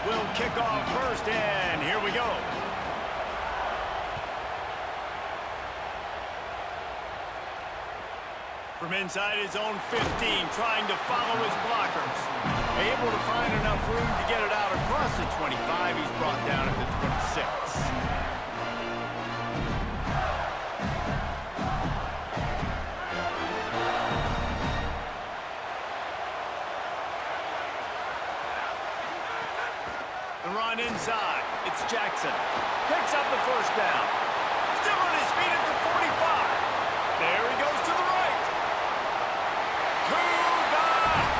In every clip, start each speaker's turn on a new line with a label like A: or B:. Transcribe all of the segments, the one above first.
A: will kick off first, and here we go. From inside his own 15, trying to follow his blockers. Able to find enough room to get it out across the 25. He's brought down at the 26. The run inside. It's Jackson. Picks up the first down. Still on his feet at the 45. There he goes to the right. To the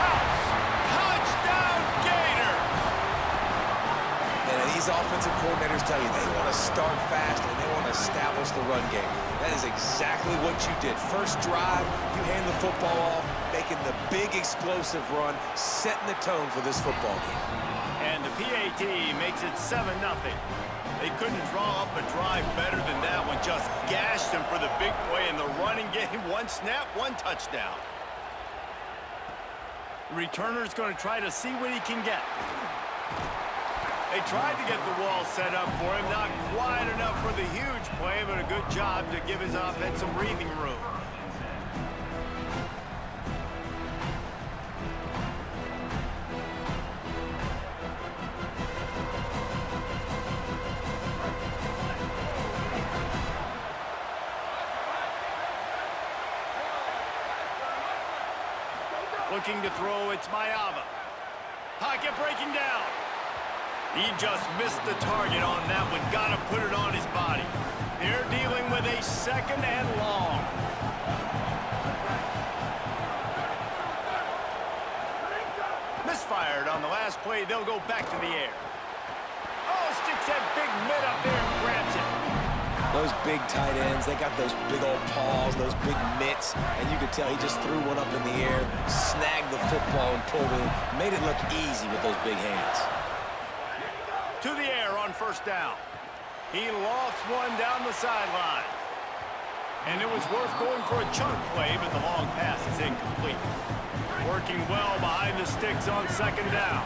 A: house. Touchdown, Gators.
B: And these offensive coordinators tell you they want to start fast and they want to establish the run game. That is exactly what you did. First drive, you hand the football off, making the big explosive run, setting the tone for this football game.
A: And the PAT makes it 7-0. They couldn't draw up a drive better than that one. Just gashed them for the big play in the running game. One snap, one touchdown. The returner's going to try to see what he can get. They tried to get the wall set up for him. Not quite enough for the huge play, but a good job to give his offense some breathing room. Looking to throw, it's Maiava. Pocket breaking down. He just missed the target on that one. Got to put it on his body. They're dealing with a second and long. Misfired on the last play. They'll go back to the air. Oh, sticks that big mid up there and grabs it.
B: Those big tight ends, they got those big old paws, those big mitts, and you could tell he just threw one up in the air, snagged the football and pulled it in. Made it look easy with those big hands.
A: To the air on first down. He lofts one down the sideline. And it was worth going for a chunk play, but the long pass is incomplete. Working well behind the sticks on second down.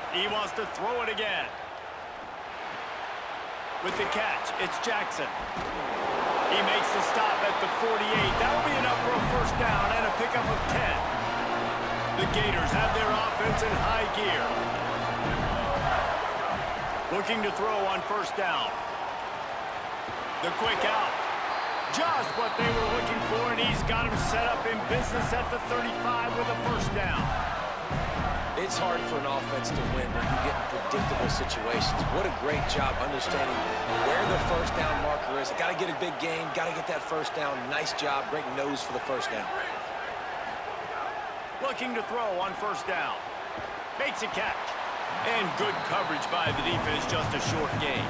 A: He wants to throw it again. With the catch, it's Jackson. He makes the stop at the 48. That'll be enough for a first down and a pickup of 10. The Gators have their offense in high gear. Looking to throw on first down. The quick out. Just what they were looking for, and he's got him set up in business at the 35 with a first down.
B: It's hard for an offense to win when you get in predictable situations. What a great job understanding where the first down marker is. Got to get a big gain, got to get that first down. Nice job, great nose for the first down.
A: Looking to throw on first down. Makes a catch. And good coverage by the defense, just a short gain.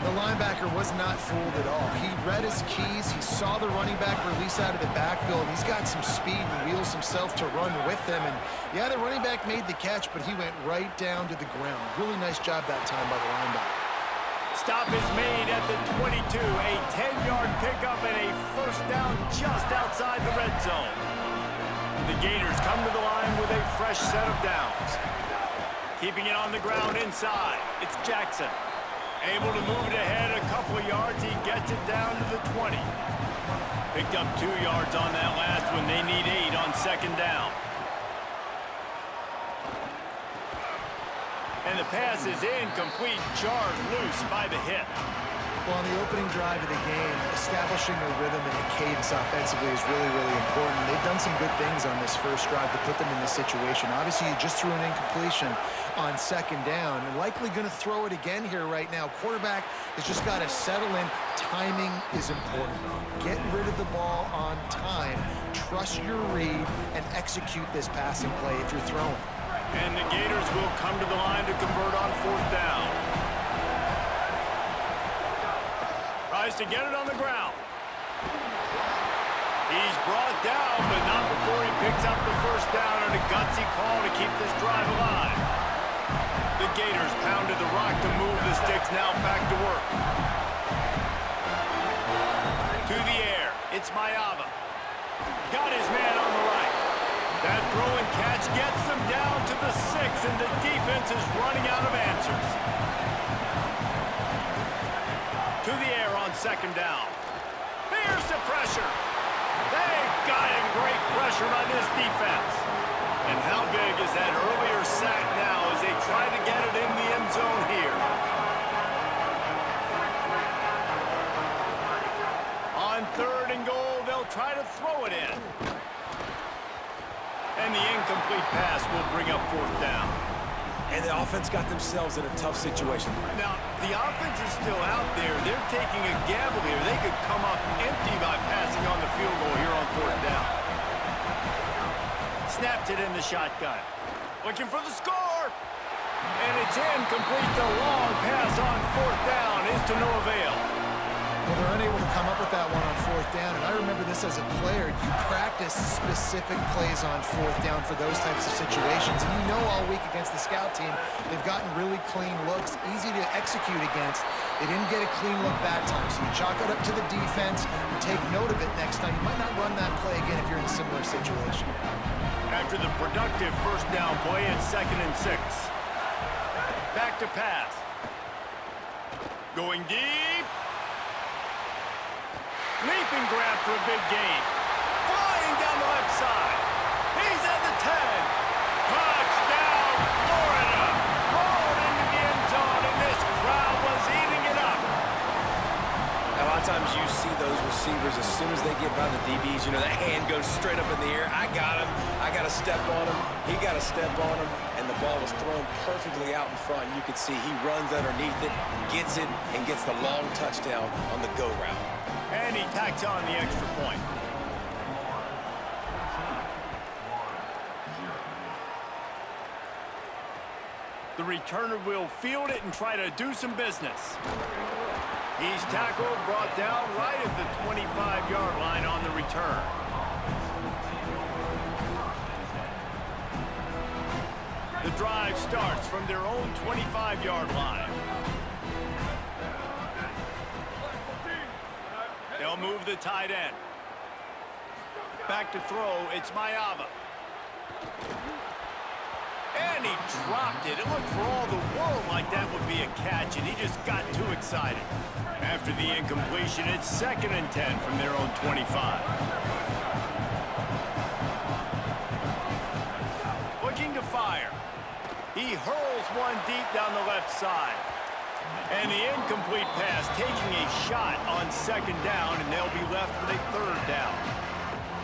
C: The linebacker was not fooled at all. He read his keys. He saw the running back release out of the backfield. He's got some speed and wheels himself to run with them. And, yeah, the running back made the catch, but he went right down to the ground. Really nice job that time by the linebacker.
A: Stop is made at the 22. A 10-yard pickup and a first down just outside the red zone. The Gators come to the line with a fresh set of downs. Keeping it on the ground inside. It's Jackson. Able to move it ahead a couple of yards. He gets it down to the 20. Picked up 2 yards on that last one. They need 8 on second down. And the pass is incomplete. Jarred loose by the hip.
C: Well, on the opening drive of the game, establishing a rhythm and a cadence offensively is really, really important. They've done some good things on this first drive to put them in this situation. Obviously, you just threw an incompletion on second down. And likely going to throw it again here right now. Quarterback has just got to settle in. Timing is important. Get rid of the ball on time. Trust your read and execute this passing play if you're throwing.
A: And the Gators will come to the line to convert on fourth down. Tries to get it on the ground. He's brought down, but not before he picks up the first down on a gutsy call to keep this drive alive. The Gators pounded the rock to move the sticks, now back to work. To the air, it's Maiava. Got his man on the right. throw and catch gets them down to the 6, and the defense is running out of answers. To the air on second down. Here's the pressure. They got him. Great pressure by this defense. And how big is that earlier sack now as they try to get it in the end zone here? On 3rd and goal, they'll try to throw it in. And the incomplete pass will bring up 4th down.
B: And the offense got themselves in a tough situation.
A: Now, the offense is still out there. They're taking a gamble here. They could come up empty by passing on the field goal here on 4th down. Snaps it in the shotgun. Looking for the score. And it's incomplete. The long pass on 4th down is to no avail.
C: Well, they're unable to come up with that one on 4th down, and I remember this as a player. You practice specific plays on 4th down for those types of situations, and you know all week against the scout team, they've gotten really clean looks, easy to execute against. They didn't get a clean look that time, so you chalk it up to the defense, and take note of it next time. You might not run that play again if you're in a similar situation.
A: After the productive 1st down play, it's 2nd and 6. Back to pass. Going deep. Leaping grab for a big gain. Flying down the left side. He's at the 10. Touchdown, Florida. Rolled into the end zone, and this crowd was eating it up.
B: A lot of times you see those receivers, as soon as they get by the DBs, you know, that hand goes straight up in the air. I got him. I got to step on him. He got to step on him. And the ball was thrown perfectly out in front. You could see he runs underneath it, gets it, and gets the long touchdown on the go route.
A: And he tacks on the extra point. The returner will field it and try to do some business. He's tackled, brought down right at the 25-yard line on the return. The drive starts from their own 25-yard line. They'll move the tight end. Back to throw, it's Mayava. And he dropped it. It looked for all the world like that would be a catch, and he just got too excited. After the incompletion, it's 2nd and 10 from their own 25. Looking to fire. He hurls one deep down the left side. And the incomplete pass taking a shot on 2nd down, and they'll be left with a 3rd down.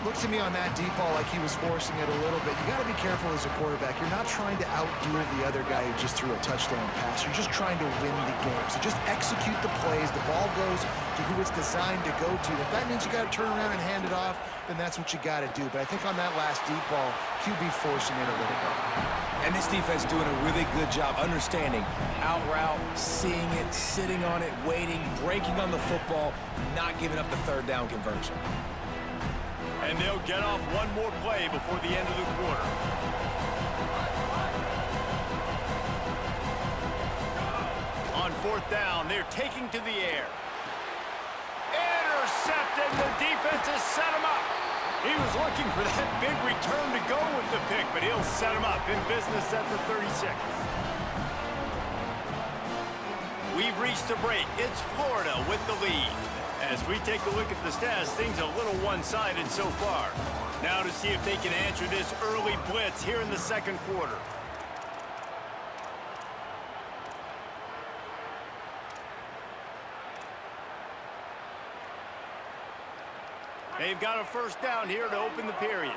C: Looks to me on that deep ball like he was forcing it a little bit. You got to be careful as a quarterback. You're not trying to outdo the other guy who just threw a touchdown pass. You're just trying to win the game. So just execute the plays. The ball goes to who it's designed to go to. If that means you got to turn around and hand it off, then that's what you got to do. But I think on that last deep ball, QB forcing it a little bit.
B: And this defense doing a really good job understanding out route, seeing it, sitting on it, waiting, breaking on the football, not giving up the 3rd down conversion.
A: And they'll get off one more play before the end of the quarter. On 4th down, they're taking to the air. Intercepted. The defense has set him up. He was looking for that big return to go with the pick, but he'll set him up in business at the 36. We've reached the break. It's Florida with the lead. As we take a look at the stats, things are a little one-sided so far. Now to see if they can answer this early blitz here in the 2nd quarter. They've got a 1st down here to open the period.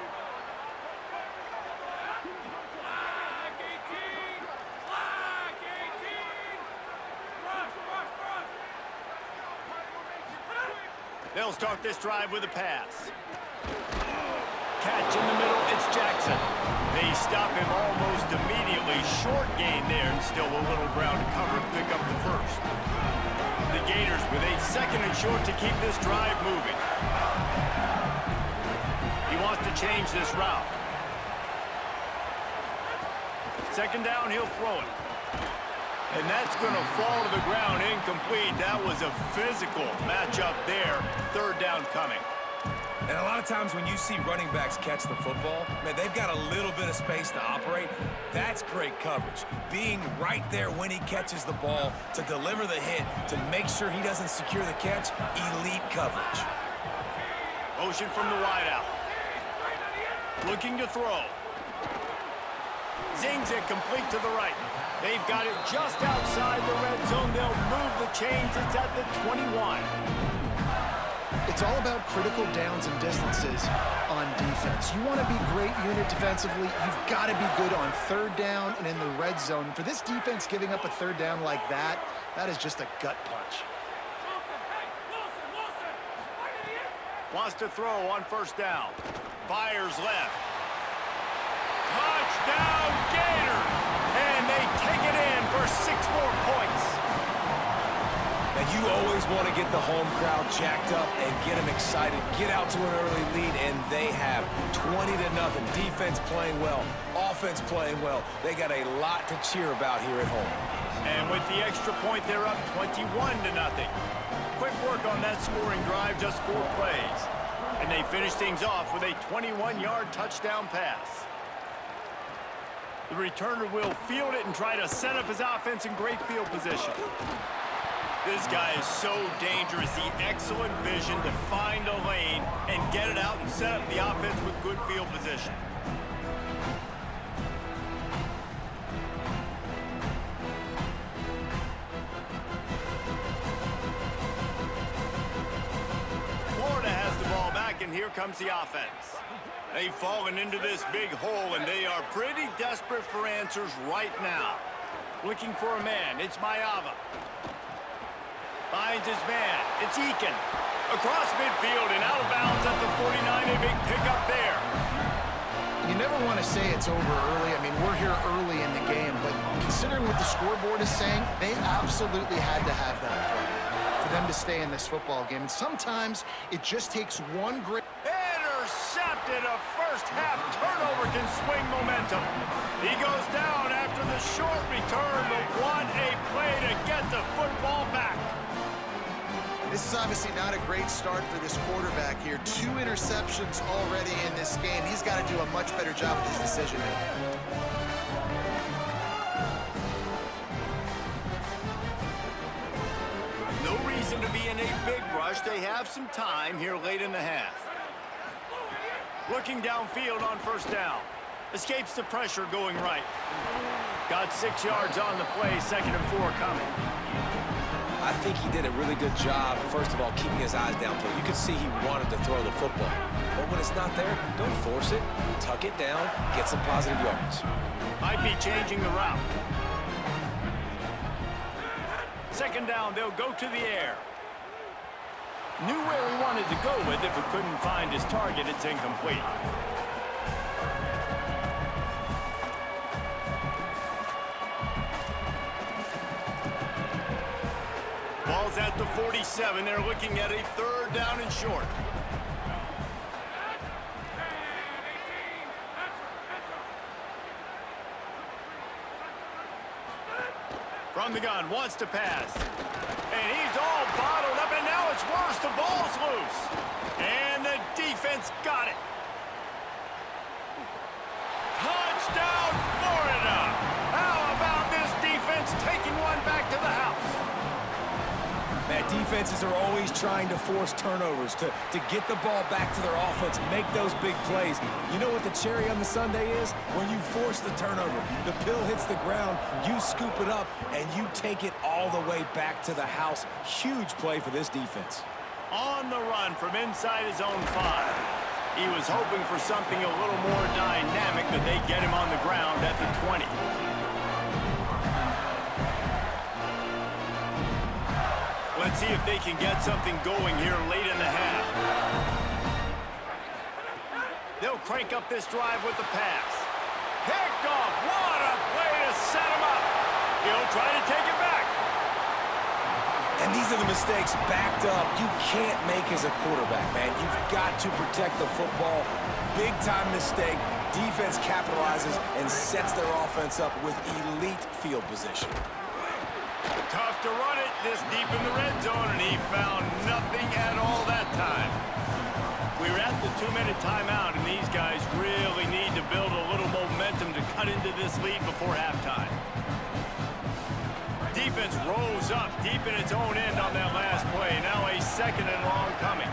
A: They'll start this drive with a pass. Catch in the middle, it's Jackson. They stop him almost immediately. Short gain there, and still a little ground to cover to pick up the 1st. The Gators with a 2nd and short to keep this drive moving. He wants to change this route. 2nd down, he'll throw it. And that's going to fall to the ground incomplete. That was a physical matchup there. 3rd down coming.
B: And a lot of times when you see running backs catch the football, man, they've got a little bit of space to operate. That's great coverage. Being right there when he catches the ball to deliver the hit, to make sure he doesn't secure the catch, elite coverage.
A: Motion from the wideout. Looking to throw. Zings it complete to the right. They've got it just outside the red zone. They'll move the chains. It's at the 21.
C: It's all about critical downs and distances on defense. You want to be great unit defensively, you've got to be good on third down and in the red zone. For this defense giving up a third down like that, that is just a gut punch.
A: Wants to throw on first down. Fires left. Touchdown Gators! And they take it in for 6 more points.
B: And you always want to get the home crowd jacked up and get them excited. Get out to an early lead, and they have 20-0. Defense playing well, offense playing well. They got a lot to cheer about here at home.
A: And with the extra point, they're up 21-0. Quick work on that scoring drive, just 4 plays. And they finish things off with a 21-yard touchdown pass. The returner will field it and try to set up his offense in great field position. This guy is so dangerous. The excellent vision to find a lane and get it out and set up the offense with good field position. Florida has the ball back, and here comes the offense. They've fallen into this big hole, and they are pretty desperate for answers right now. Looking for a man. It's Mayava. Finds his man. It's Eakin. Across midfield and out of bounds at the 49. A big pickup there.
C: You never want to say it's over early. I mean, we're here early in the game, but considering what the scoreboard is saying, they absolutely had to have that play for them to stay in this football game. And sometimes it just takes one great...
A: Intercepted. A first-half turnover can swing momentum. He goes down after the short return, but what a play to get the football back.
C: This is obviously not a great start for this quarterback here. 2 interceptions already in this game. He's got to do a much better job with his decision-making.
A: No reason to be in a big rush. They have some time here late in the half. Looking downfield on first down. Escapes the pressure going right. Got 6 yards on the play, 2nd and 4 coming.
B: I think he did a really good job, first of all, keeping his eyes downfield. You could see he wanted to throw the football. But when it's not there, don't force it. Tuck it down, get some positive yards.
A: Might be changing the route. 2nd down, they'll go to the air. Knew where he wanted to go with it, but couldn't find his target. It's incomplete. Ball's at the 47. They're looking at a 3rd down and short. From the gun, wants to pass. And he's all bottled up, and now it's worse. The ball's loose. And the defense got it. Touchdown, Florida! How about this defense taking one back to the house?
B: Man, defenses are always trying to force turnovers, to get the ball back to their offense, make those big plays. You know what the cherry on the sundae is? When you force the turnover, the pill hits the ground, you scoop it up, and you take it all the way back to the house. Huge play for this defense.
A: On the run from inside his own 5. He was hoping for something a little more dynamic, but they get him on the ground at the 20. Let's see if they can get something going here late in the half. They'll crank up this drive with the pass. Picked off. What a play to set him up. He'll try to take it back.
B: And these are the mistakes backed up you can't make as a quarterback, man. You've got to protect the football. Big-time mistake. Defense capitalizes and sets their offense up with elite field position.
A: Tough to run it this deep in the red zone, and he found nothing at all that time. We're at the 2-minute timeout, and these guys really need to build a little momentum to cut into this lead before halftime. Defense rolls up deep in its own end on that last play. Now a 2nd and long coming.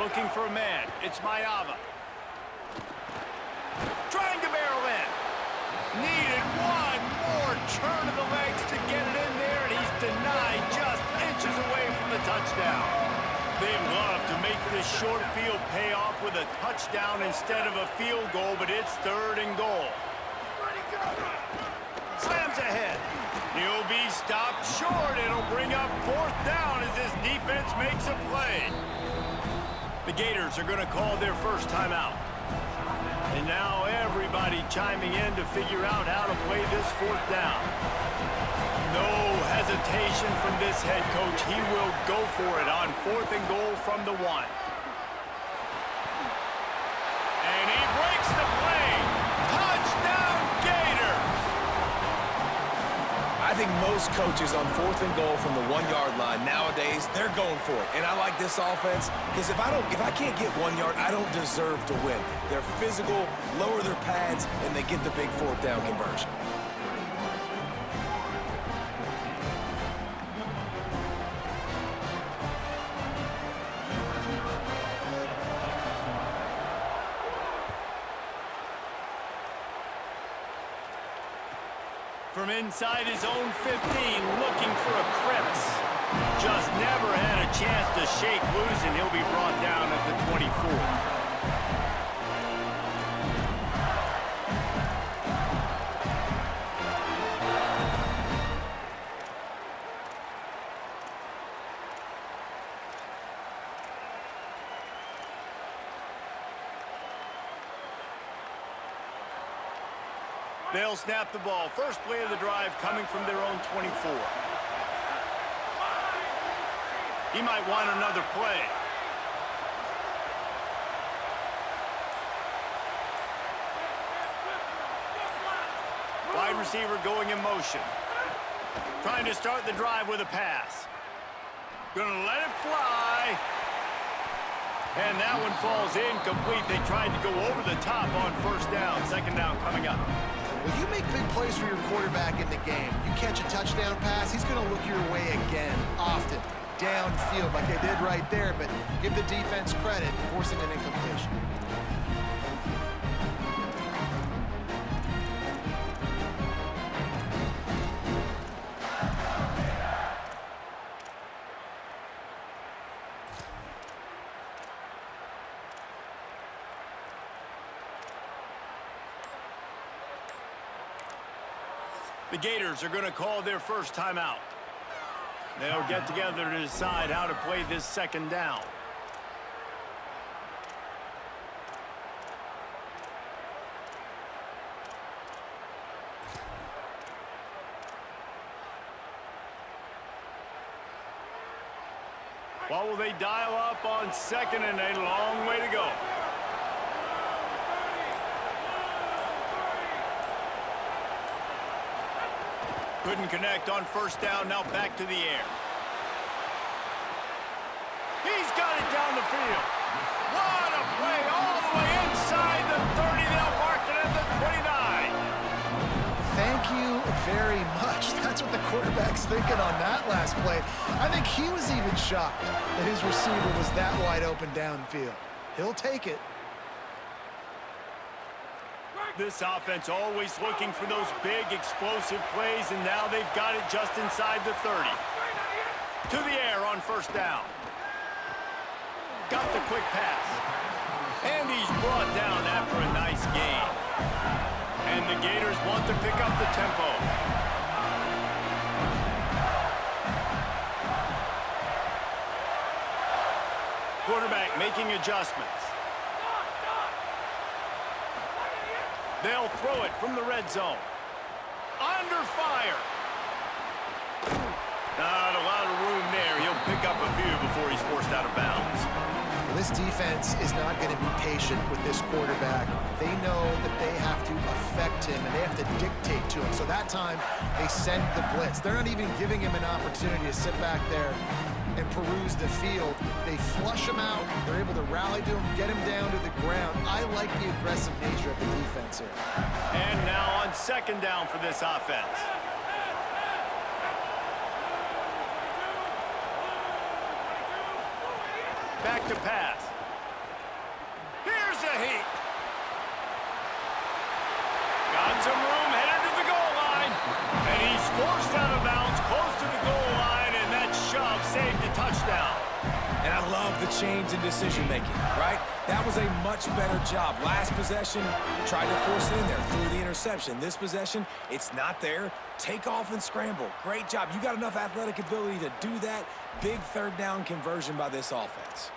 A: Looking for a man. It's Mayava. Trying to barrel in. Needed one more turn of the legs to get it in there, and he's denied just inches away from the touchdown. They'd love to make this short field pay off with a touchdown instead of a field goal, but it's 3rd and goal. Slams ahead. He'll be stopped short. It'll bring up 4th down as this defense makes a play. The Gators are going to call their first timeout. And now everybody chiming in to figure out how to play this 4th down. No hesitation from this head coach. He will go for it on 4th and goal from the 1. And he breaks the play. Touchdown, Gators!
B: I think most coaches on 4th and goal from the 1-yard line nowadays, they're going for it. And I like this offense because if I can't get 1 yard, I don't deserve to win. They're physical, lower their pads, and they get the big 4th down conversion.
A: From inside his own 15, looking for a crevice. Just never had a chance to shake loose, and he'll be brought down at the 24. They'll snap the ball. First play of the drive coming from their own 24. He might want another play. Wide receiver going in motion. Trying to start the drive with a pass. Gonna let it fly. And that one falls incomplete. They tried to go over the top on 1st down. 2nd down coming up.
C: Well, you make big plays for your quarterback in the game. You catch a touchdown pass, he's going to look your way again, often, downfield like they did right there, but give the defense credit, forcing an incompletion.
A: The Gators are going to call their first timeout. They'll get together to decide how to play this 2nd down. What will they dial up on 2nd and a long way to go? Couldn't connect on 1st down, now back to the air. He's got it down the field. What a play all the way inside the 30. They'll mark it at the 29.
C: Thank you very much. That's what the quarterback's thinking on that last play. I think he was even shocked that his receiver was that wide open downfield. He'll take it.
A: This offense always looking for those big, explosive plays, and now they've got it just inside the 30. To the air on 1st down. Got the quick pass. And he's brought down after a nice gain. And the Gators want to pick up the tempo. Quarterback making adjustments. They'll throw it from the red zone. Under fire. Not a lot of room there. He'll pick up a few before he's forced out of bounds.
C: this defense is not going to be patient with this quarterback. They know that they have to affect him, and they have to dictate to him. So that time, they send the blitz. They're not even giving him an opportunity to sit back there and peruse the field. They flush him out. They're able to rally to him, get him down to the ground. I like the aggressive nature of the defense here.
A: And now on second down for this offense. Back to pass. Here's a heat. Got some room, headed to the goal line. And he's forced out of bounds, close to the goal line, and that shove saved the touchdown.
B: And I love the change in decision-making, right? That was a much better job. Last possession, tried to force it in there, threw the interception. This possession, it's not there. Take off and scramble. Great job. You got enough athletic ability to do that. Big third down conversion by this offense.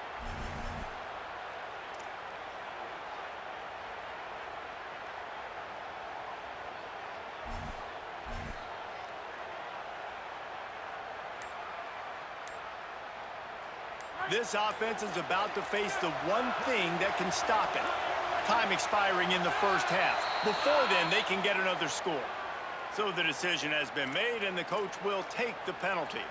A: This offense is about to face the one thing that can stop it. Time expiring in the first half. Before then, they can get another score. So the decision has been made, and the coach will take the penalty.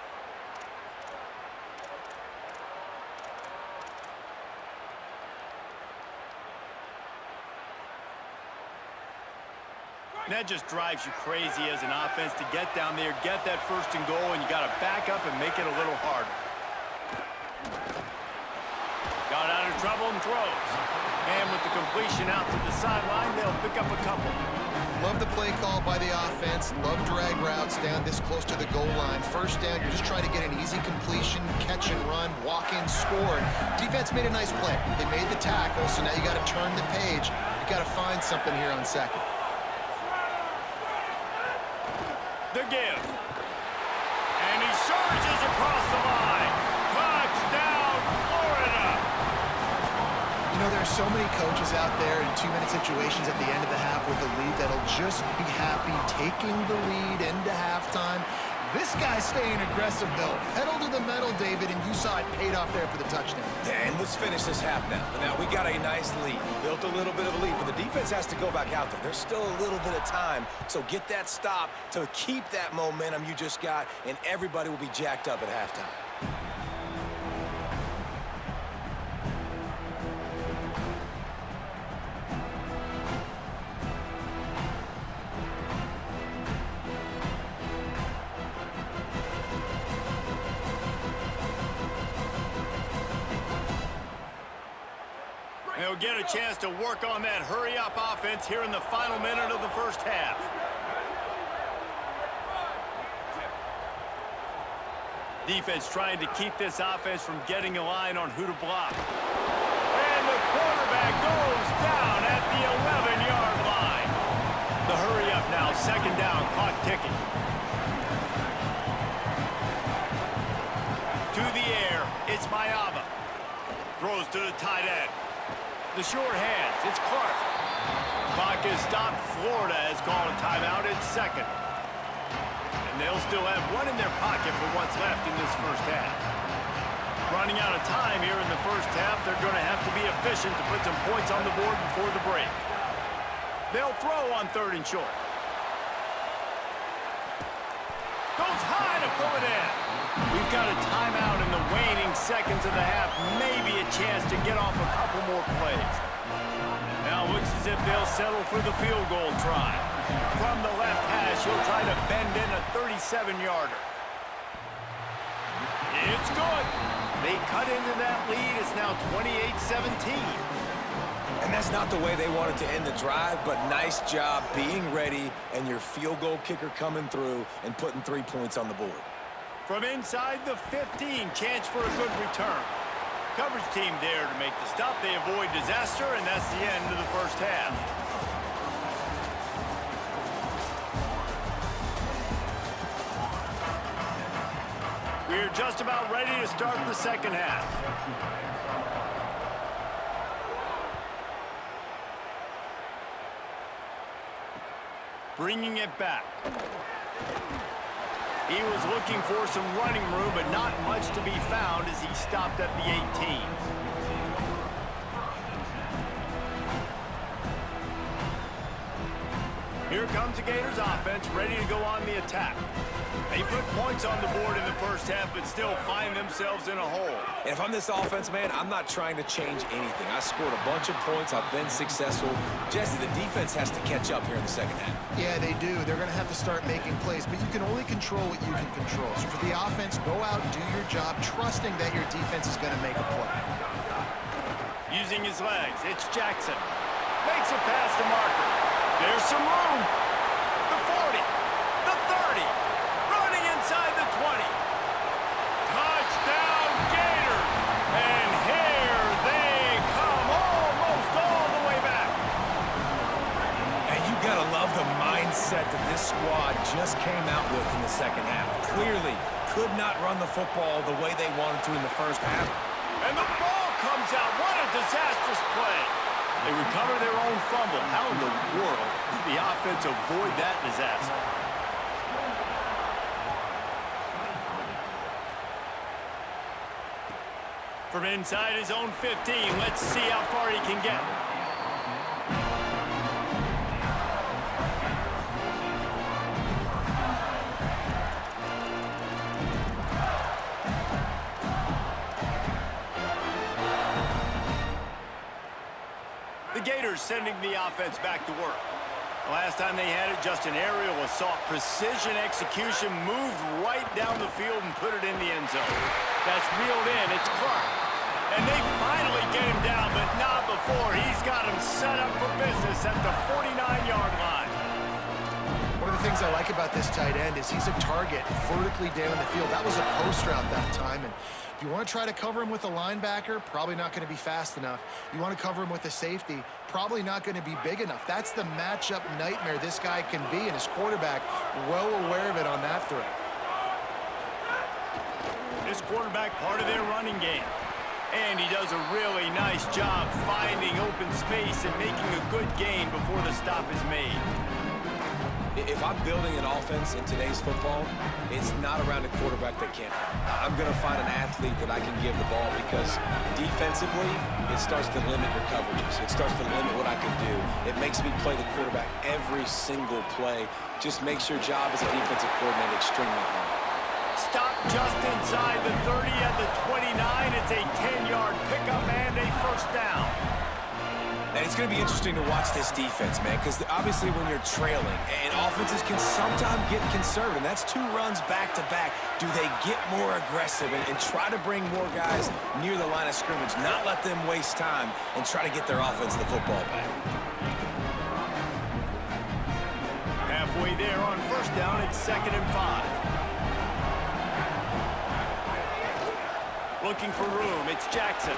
A: And that just drives you crazy as an offense to get down there, get that first and goal, and you got to back up and make it a little harder. Got out of trouble and throws. And with the completion out to the sideline, they'll pick up a couple.
C: Love the play call by the offense. Love drag routes down this close to the goal line. First down, you're just trying to get an easy completion, catch and run, walk in, score. Defense made a nice play. They made the tackle, so now you got to turn the page. You got to find something here on second.
A: The give. And he surges across the line. Touchdown, Florida.
C: You know, there are so many coaches out there in two-minute situations at the end of the half with a lead that'll just be happy taking the lead into halftime. This guy's staying aggressive, though. Pedal to the metal, David, and you saw it paid off there for the touchdown.
B: And let's finish this half now. Now, we got a nice lead. Built a little bit of a lead, but the defense has to go back out there. There's still a little bit of time, so get that stop to keep that momentum you just got, and everybody will be jacked up at halftime.
A: They'll get a chance to work on that hurry-up offense here in the final minute of the first half. Defense trying to keep this offense from getting a line on who to block. And the quarterback goes down at the 11-yard line. The hurry-up now, second down, clock ticking. To the air, it's Mayava. Throws to the tight end. The short hands, it's Clark. Clock is stopped. Florida has called a timeout at second. And they'll still have one in their pocket for what's left in this first half. Running out of time here in the first half, they're going to have to be efficient to put some points on the board before the break. They'll throw on third and short. Goes high to pull it in. We've got a timeout in the waning seconds of the half. Maybe a chance to get off a couple more plays. Now it looks as if they'll settle for the field goal try. From the left hash, he'll try to bend in a 37-yarder. It's good. They cut into that lead. It's now 28-17.
B: And that's not the way they wanted to end the drive, but nice job being ready and your field goal kicker coming through and putting 3 points on the board.
A: From inside the 15, chance for a good return. Coverage team there to make the stop. They avoid disaster, and that's the end of the first half. We're just about ready to start the second half. Bringing it back. He was looking for some running room, but not much to be found as he stopped at the 18. Here comes the Gators offense, ready to go on the attack. They put points on the board in the first half, but still find themselves in a hole.
B: And if I'm this offense, man, I'm not trying to change anything. I scored a bunch of points. I've been successful. Jesse, the defense has to catch up here in the second half.
C: Yeah, they do. They're going to have to start making plays, but you can only control what you can control. So for the offense, go out, do your job, trusting that your defense is going to make a play.
A: Using his legs, it's Jackson. Makes a pass to Marker. There's some room. The 40, the 30, running inside the 20. Touchdown, Gators! And here they come, almost all the way back.
B: And you gotta love the mindset that this squad just came out with in the second half. Clearly could not run the football the way they wanted to in the first half.
A: And the ball comes out. What a disastrous play. They recover their own fumble. How in the world did the offense avoid that disaster? From inside his own 15, let's see how far he can get. The Gators sending the offense back to work. Last time they had it, just an aerial assault. Precision execution, moved right down the field and put it in the end zone. That's reeled in. It's Clark. And they finally get him down, but not before. He's got him set up for business at the 49-yard line.
C: One of the things I like about this tight end is he's a target vertically down the field. That was a post route that time, and if you want to try to cover him with a linebacker, probably not going to be fast enough. You want to cover him with a safety, probably not going to be big enough. That's the matchup nightmare this guy can be, and his quarterback well aware of it on that throw.
A: This quarterback part of their running game. And he does a really nice job finding open space and making a good gain before the stop is made.
B: If I'm building an offense in today's football, it's not around a quarterback that can't. I'm going to find an athlete that I can give the ball because defensively, it starts to limit your coverages. It starts to limit what I can do. It makes me play the quarterback every single play. Just makes your job as a defensive coordinator extremely hard.
A: Stop just inside the 30 at the 29. It's a 10-yard pickup and a first down.
B: And it's going to be interesting to watch this defense, man, because obviously when you're trailing, and offenses can sometimes get conservative, and that's 2 runs back-to-back. Do they get more aggressive and try to bring more guys near the line of scrimmage, not let them waste time, and try to get their offense the football back?
A: Halfway there on first down, it's 2nd and 5. Looking for room, it's Jackson.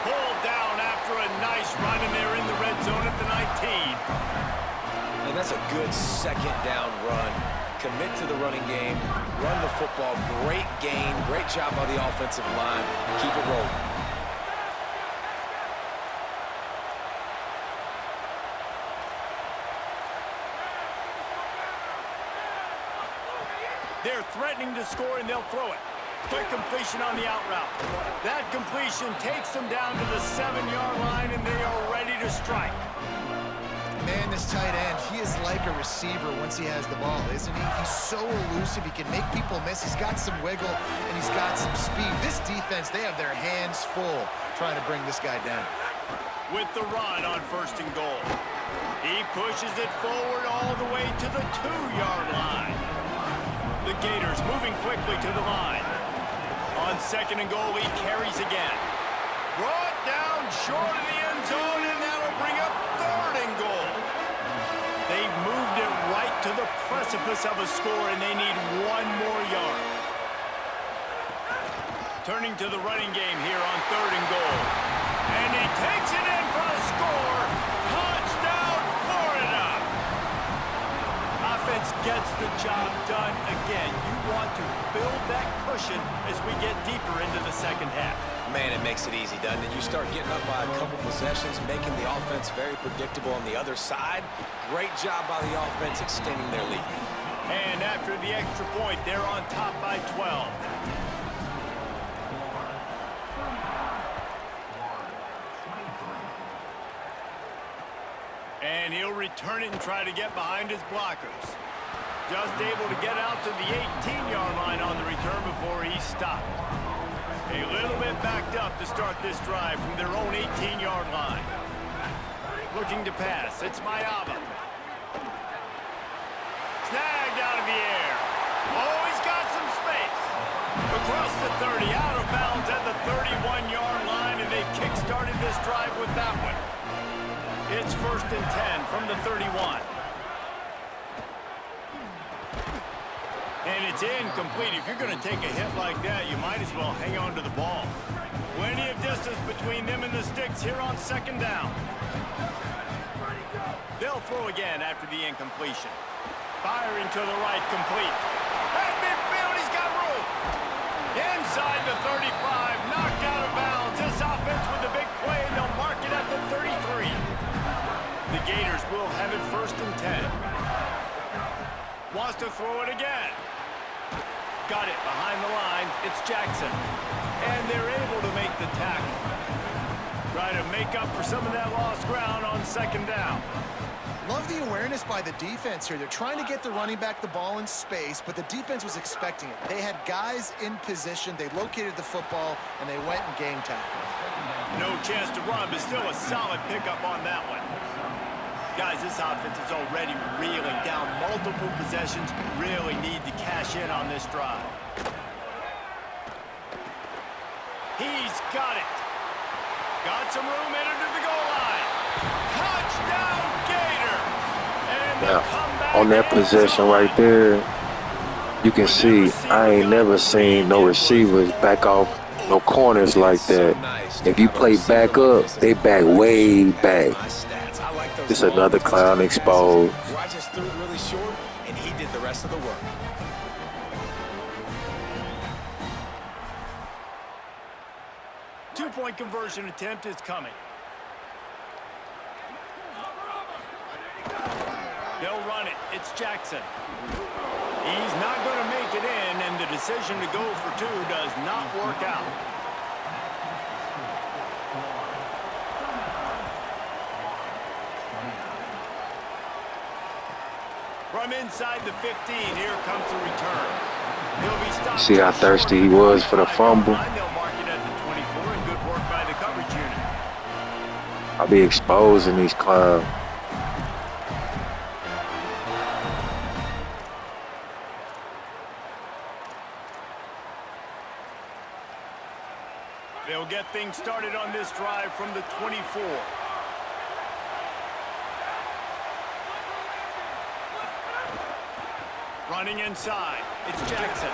A: Pulled down after a nice run, and they're in the red zone at the 19.
B: And that's a good second down run. Commit to the running game, run the football, great gain, great job by the offensive line. Keep it rolling.
A: They're threatening to score, and they'll throw it. Quick completion on the out route. That completion takes them down to the 7-yard line, and they are ready to strike.
C: Man, this tight end, he is like a receiver once he has the ball, isn't he? He's so elusive, he can make people miss. He's got some wiggle, and he's got some speed. This defense, they have their hands full trying to bring this guy down.
A: With the run on 1st and goal. He pushes it forward all the way to the 2-yard line. The Gators moving quickly to the line. On 2nd and goal, he carries again. Brought down short of the end zone, and that'll bring up 3rd and goal. They've moved it right to the precipice of a score, and they need 1 more yard. Turning to the running game here on 3rd and goal. And he takes it in for a score. Touchdown, Florida! Offense gets the job done again. You want to build that cushion as we get deeper into the second half.
B: Man, it makes it easy, doesn't it? You start getting up by a couple possessions, making the offense very predictable on the other side. Great job by the offense extending their lead.
A: And after the extra point, they're on top by 12. And he'll return it and try to get behind his blockers. Just able to get out to the 18-yard line on the return before he stopped. A little bit backed up to start this drive from their own 18-yard line. Looking to pass. It's Mayava. Snagged out of the air. Oh, he's got some space. Across the 30, out of bounds at the 31-yard line, and they kick-started this drive with that one. It's 1st and 10 from the 31. And it's incomplete. If you're going to take a hit like that, you might as well hang on to the ball. Plenty of distance between them and the sticks here on 2nd down. They'll throw again after the incompletion. Firing to the right, complete. At midfield, he's got room. Inside the 35, knocked out of bounds. This offense with a big play, and they'll mark it at the 33. The Gators will have it 1st and 10. Wants to throw it again. Got it behind the line. It's Jackson. And they're able to make the tackle. Try to make up for some of that lost ground on 2nd down.
C: Love the awareness by the defense here. They're trying to get the running back the ball in space, but the defense was expecting it. They had guys in position. They located the football, and they went and game tackled.
A: No chance to run, but still a solid pickup on that one. Guys, this offense is already reeling down multiple possessions. Really need to cash in on this drive. He's got it. Got some room in to the goal line. Touchdown, Gator. And
D: Now, on that possession right there, you can see I ain't never seen no receivers back off no corners like that. If you play back up, they back way back. It's another clown exposed.
B: I just threw it really short, and he did the rest of the work.
A: Two-point conversion attempt is coming. They'll run it. It's Jackson. He's not going to make it in, and the decision to go for 2 does not work out. From inside the 15, here comes the return. He'll be stopped.
D: See how thirsty he was for the fumble?
A: They'll mark it at the 24, and good work by the coverage unit.
D: I'll be exposing these clowns.
A: They'll get things started on this drive from the 24. Running inside, it's Jackson.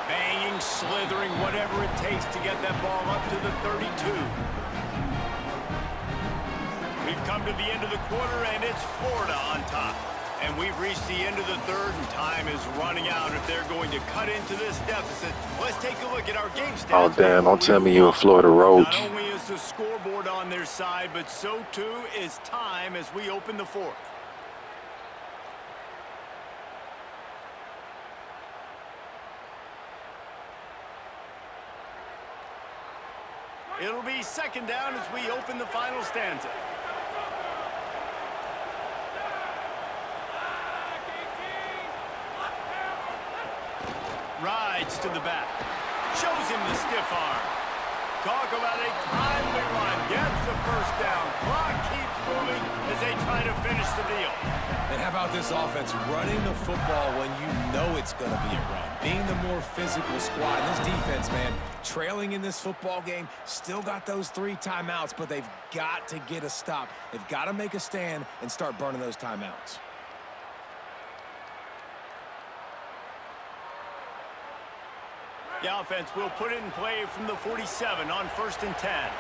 A: Banging, slithering, whatever it takes to get that ball up to the 32. We've come to the end of the quarter, and it's Florida on top. And we've reached the end of the 3rd, and time is running out if they're going to cut into this deficit. Let's take a look at our game stats.
D: Oh, damn, don't tell me you're a Florida Roach.
A: Not only is the scoreboard on their side, but so too is time as we open the 4th. It'll be 2nd down as we open the final stanza. Rides to the back. Shows him the stiff arm. Talk about a timely run. Gets the 1st down. Clock keeps moving as they try to finish the deal.
B: And how about this offense running the football when you know it's going to be a run? Being the more physical squad. And this defense, man, trailing in this football game, still got those 3 timeouts, but they've got to get a stop. They've got to make a stand and start burning those timeouts.
A: The offense will put it in play from the 47 on 1st and 10.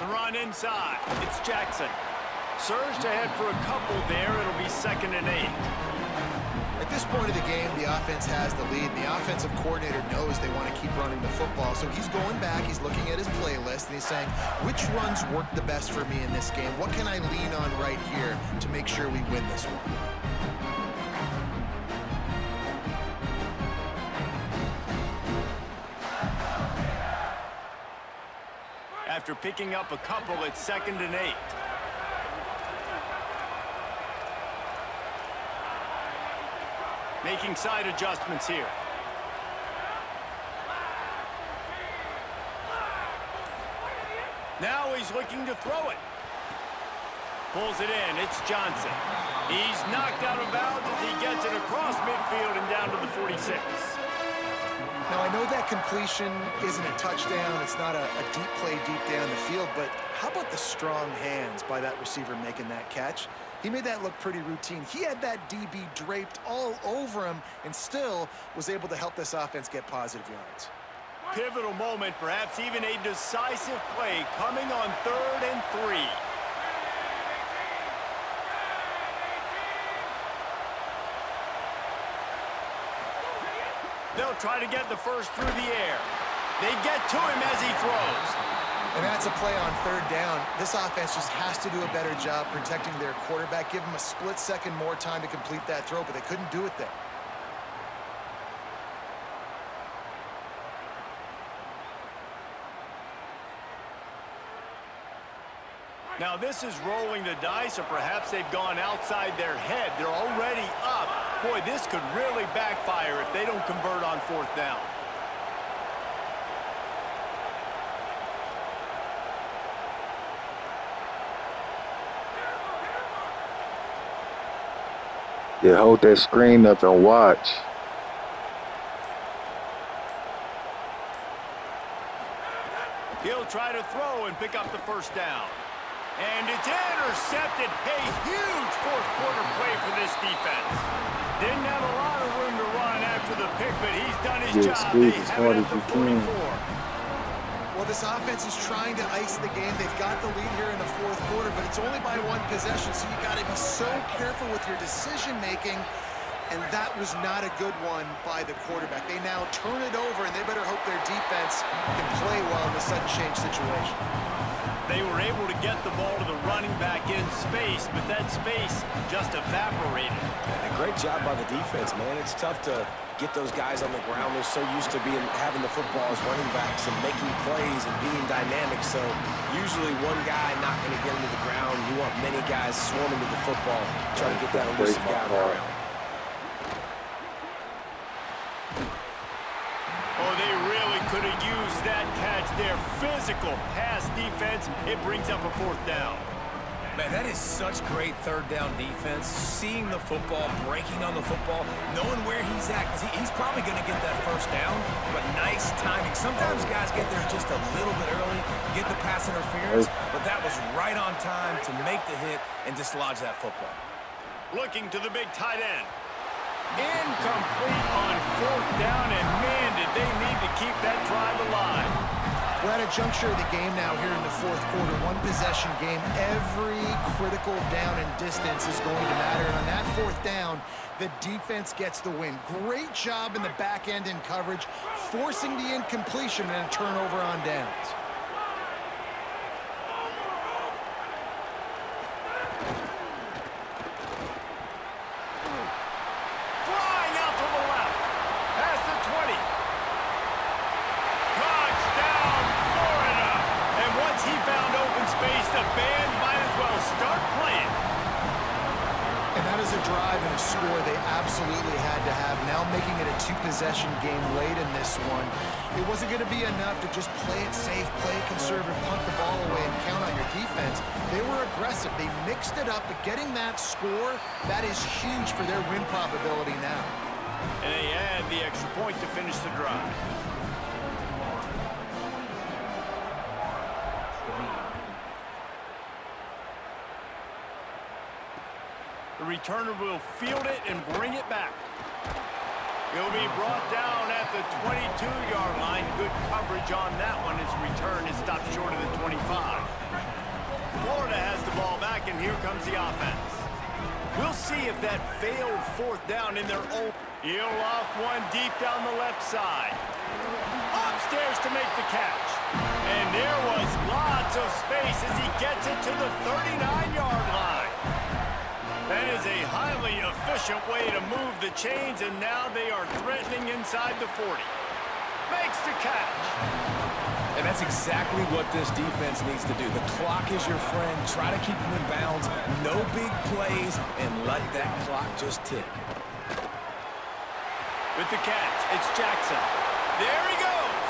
A: The run inside. It's Jackson. Surged ahead for a couple there. It'll be 2nd and 8.
C: At this point of the game, the offense has the lead. The offensive coordinator knows they want to keep running the football. So he's going back, he's looking at his playlist, and he's saying, which runs work the best for me in this game? What can I lean on right here to make sure we win this one?
A: after picking up a couple at 2nd and 8. Making side adjustments here. Now he's looking to throw it. Pulls it in. It's Johnson. He's knocked out of bounds as he gets it across midfield and down to the 46.
C: Now, I know that completion isn't a touchdown. It's not a deep play deep down the field, but how about the strong hands by that receiver making that catch? He made that look pretty routine. He had that DB draped all over him and still was able to help this offense get positive yards.
A: Pivotal moment, perhaps even a decisive play coming on 3rd and 3. They'll try to get the first through the air. They get to him as he throws.
C: And that's a play on 3rd down. This offense just has to do a better job protecting their quarterback. Give him a split second more time to complete that throw, but they couldn't do it there.
A: Now this is rolling the dice, or perhaps they've gone outside their head. They're already up. Boy, this could really backfire if they don't convert on 4th down.
D: Yeah, hold that screen up and watch.
A: He'll try to throw and pick up the 1st down. And it's intercepted. A huge 4th quarter play for this defense. Didn't have a lot of room to run after the pick, but he's done his job. They have it at the 44.
C: Well, this offense is trying to ice the game. They've got the lead here in the 4th quarter, but it's only by 1 possession, so you got to be so careful with your decision-making, and that was not a good one by the quarterback. They now turn it over, and they better hope their defense can play well in the sudden change situation.
A: They were able to get the ball to the running back in space, but that space just evaporated.
B: And a great job by the defense, man. It's tough to get those guys on the ground. They're so used to having the football as running backs and making plays and being dynamic. So usually one guy not going to get into the ground. You want many guys swarming to the football, trying to get that elusive guy on the ground.
A: Oh, they really could have used that catch there. Physical pass defense. It brings up a 4th down.
B: Man, that is such great 3rd down defense. Seeing the football, breaking on the football, knowing where he's at, because he's probably going to get that 1st down, but nice timing. Sometimes guys get there just a little bit early, get the pass interference, but that was right on time to make the hit and dislodge that football.
A: Looking to the big tight end. Incomplete on 4th down, and man, did they need to keep that drive alive.
C: We're at a juncture of the game now here in the 4th quarter. 1 possession game. Every critical down and distance is going to matter. And on that 4th down, the defense gets the win. Great job in the back end in coverage, forcing the incompletion and a turnover on downs. Score they absolutely had to have. Now making it a 2-possession game late in this one. It wasn't going to be enough to just play it safe, play it conservative, punt the ball away, and count on your defense. They were aggressive. They mixed it up, but getting that score, that is huge for their win probability now.
A: And they add the extra point to finish the drive. The returner will field it and bring it back. He'll be brought down at the 22-yard line. Good coverage on that one. His return is stopped short of the 25. Florida has the ball back, and here comes the offense. We'll see if that failed 4th down in their own. He'll loft one deep down the left side. Upstairs to make the catch. And there was lots of space as he gets it to the 39-yard line. That is a highly efficient way to move the chains, and now they are threatening inside the 40. Makes the catch.
B: And that's exactly what this defense needs to do. The clock is your friend. Try to keep them in bounds. No big plays, and let that clock just tick.
A: With the catch, it's Jackson. There he goes.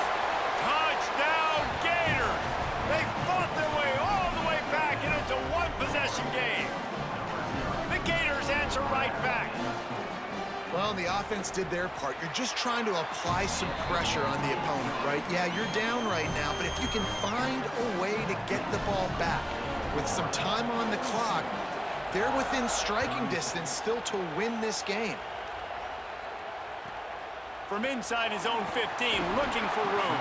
A: Touchdown, Gators. They fought their way all the way back, and it's a one-possession game. The Gators answer right back.
C: Well, the offense did their part. You're just trying to apply some pressure on the opponent, right? Yeah, you're down right now, but if you can find a way to get the ball back with some time on the clock, they're within striking distance still to win this game.
A: From inside his own 15, looking for room.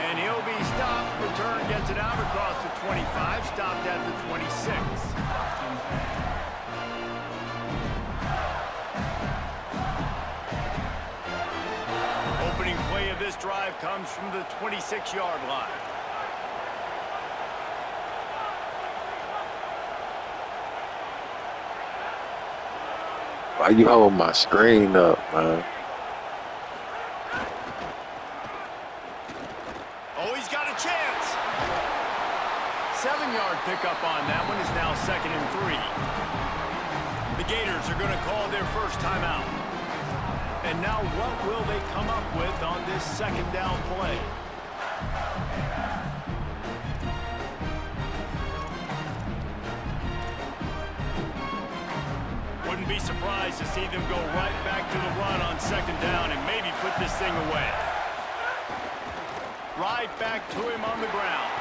A: And he'll be stopped. Return gets it out across the 25, stopped at the 26. Opening play of this drive comes from the 26-yard line.
D: Why you holding my screen up, man?
A: Oh, he's got a chance. 7-yard pickup on that one is now 2nd and 3. The Gators are going to call their first timeout. And now what will they come up with on this 2nd down play? Wouldn't be surprised to see them go right back to the run on 2nd down and maybe put this thing away. Right back to him on the ground.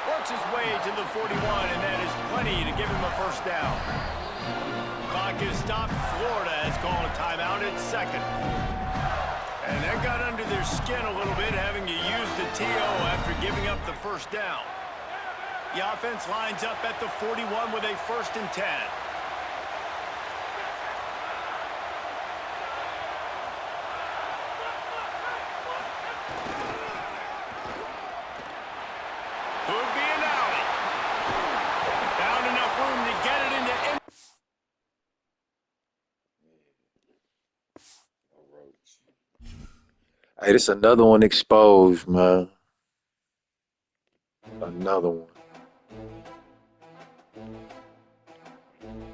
A: Works his way to the 41, and that is plenty to give him a first down. Clock is stopped. Florida has called a timeout at 2nd. And that got under their skin a little bit, having to use the TO after giving up the first down. The offense lines up at the 41 with a 1st and 10. Could be an alley. Found enough room to get it into.
D: Hey, this another one exposed, man. Another one.